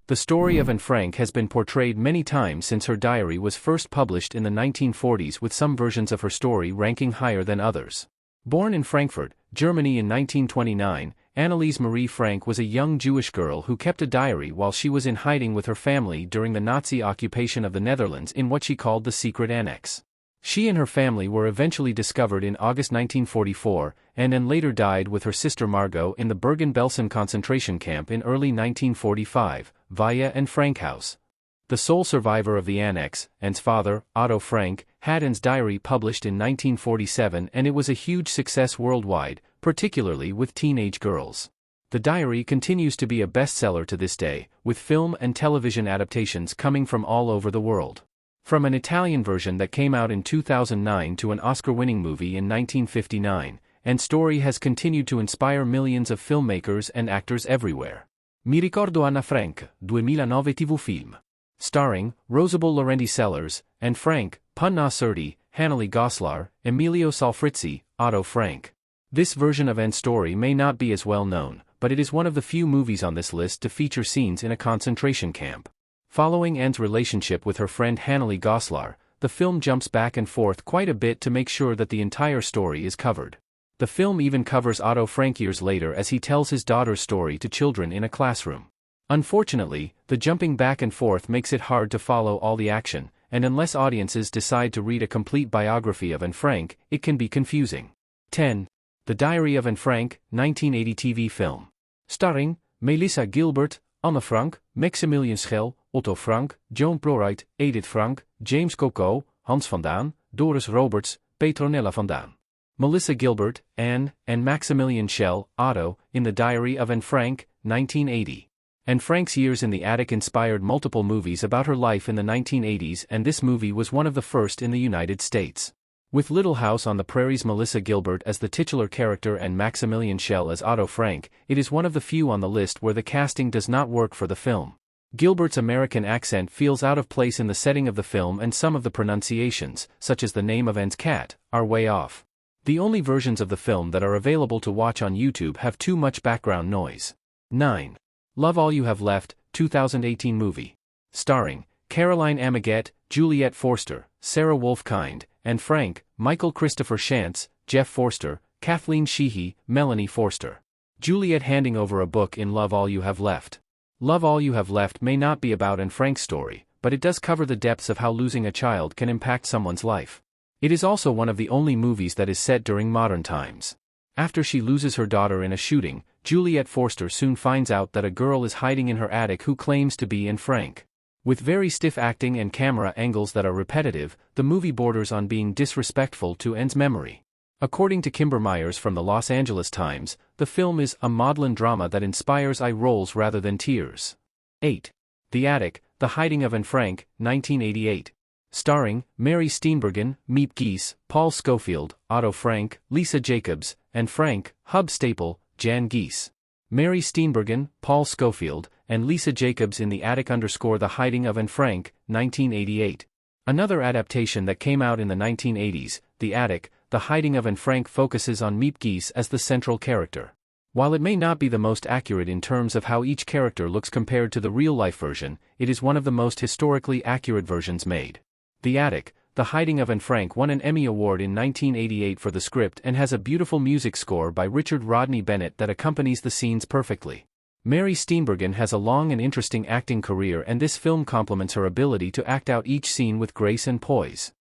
the story of Anne Frank has been portrayed many times since her diary was first published in the 1940s, with some versions of her story ranking higher than others. Born in Frankfurt, Germany in 1929, Anneliese Marie Frank was a young Jewish girl who kept a diary while she was in hiding with her family during the Nazi occupation of the Netherlands in what she called the secret annex. She and her family were eventually discovered in August 1944, and then later died with her sister Margot in the Bergen-Belsen concentration camp in early 1945, via Anne Frank House. The sole survivor of the annex, Anne's father, Otto Frank, had Anne's diary published in 1947, and it was a huge success worldwide, particularly with teenage girls. The diary continues to be a bestseller to this day, with film and television adaptations coming from all over the world. From an Italian version that came out in 2009 to an Oscar-winning movie in 1959, Anne's story has continued to inspire millions of filmmakers and actors everywhere. Mi ricordo Anna Frank, 2009 TV film. Starring Rosabelle Laurenti Sellers, Anne Frank, Punna Surti, Haneli Goslar, Emilio Salfrizzi, Otto Frank. This version of Anne's story may not be as well known, but it is one of the few movies on this list to feature scenes in a concentration camp. Following Anne's relationship with her friend Haneli Goslar, the film jumps back and forth quite a bit to make sure that the entire story is covered. The film even covers Otto Frank years later as he tells his daughter's story to children in a classroom. Unfortunately, the jumping back and forth makes it hard to follow all the action, and unless audiences decide to read a complete biography of Anne Frank, it can be confusing. 10. The Diary of Anne Frank, 1980 TV film. Starring Melissa Gilbert, Anne Frank, Maximilian Schell, Otto Frank, Joan Plowright, Edith Frank, James Coco, Hans van Daan, Doris Roberts, Petronella van Daan. Melissa Gilbert, Anne, and Maximilian Schell, Otto, in The Diary of Anne Frank, 1980. Anne Frank's years in the attic inspired multiple movies about her life in the 1980s, and this movie was one of the first in the United States. With Little House on the Prairie's Melissa Gilbert as the titular character and Maximilian Schell as Otto Frank, it is one of the few on the list where the casting does not work for the film. Gilbert's American accent feels out of place in the setting of the film, and some of the pronunciations, such as the name of Anne's cat, are way off. The only versions of the film that are available to watch on YouTube have too much background noise. 9. Love All You Have Left, 2018 movie. Starring Caroline Amaget, Juliette Forster, Sarah Wolfkind, Anne Frank, Michael Christopher Shantz, Jeff Forster, Kathleen Sheehy, Melanie Forster. Juliette handing over a book in Love All You Have Left. Love All You Have Left may not be about Anne Frank's story, but it does cover the depths of how losing a child can impact someone's life. It is also one of the only movies that is set during modern times. After she loses her daughter in a shooting, Juliette Forster soon finds out that a girl is hiding in her attic who claims to be Anne Frank. With very stiff acting and camera angles that are repetitive, the movie borders on being disrespectful to Anne's memory. According to Kimber Myers from the Los Angeles Times, the film is a maudlin drama that inspires eye rolls rather than tears. 8. The Attic, The Hiding of Anne Frank, 1988. Starring Mary Steenburgen, Miep Gies, Paul Scofield, Otto Frank, Lisa Jacobs, Anne Frank, Hub Staple, Jan Gies. Mary Steenburgen, Paul Scofield, and Lisa Jacobs in The Attic _ The Hiding of Anne Frank, 1988. Another adaptation that came out in the 1980s, The Attic, The Hiding of Anne Frank, focuses on Miep Gies as the central character. While it may not be the most accurate in terms of how each character looks compared to the real-life version, it is one of the most historically accurate versions made. The Attic, The Hiding of Anne Frank won an Emmy Award in 1988 for the script and has a beautiful music score by Richard Rodney Bennett that accompanies the scenes perfectly. Mary Steenburgen has a long and interesting acting career, and this film complements her ability to act out each scene with grace and poise.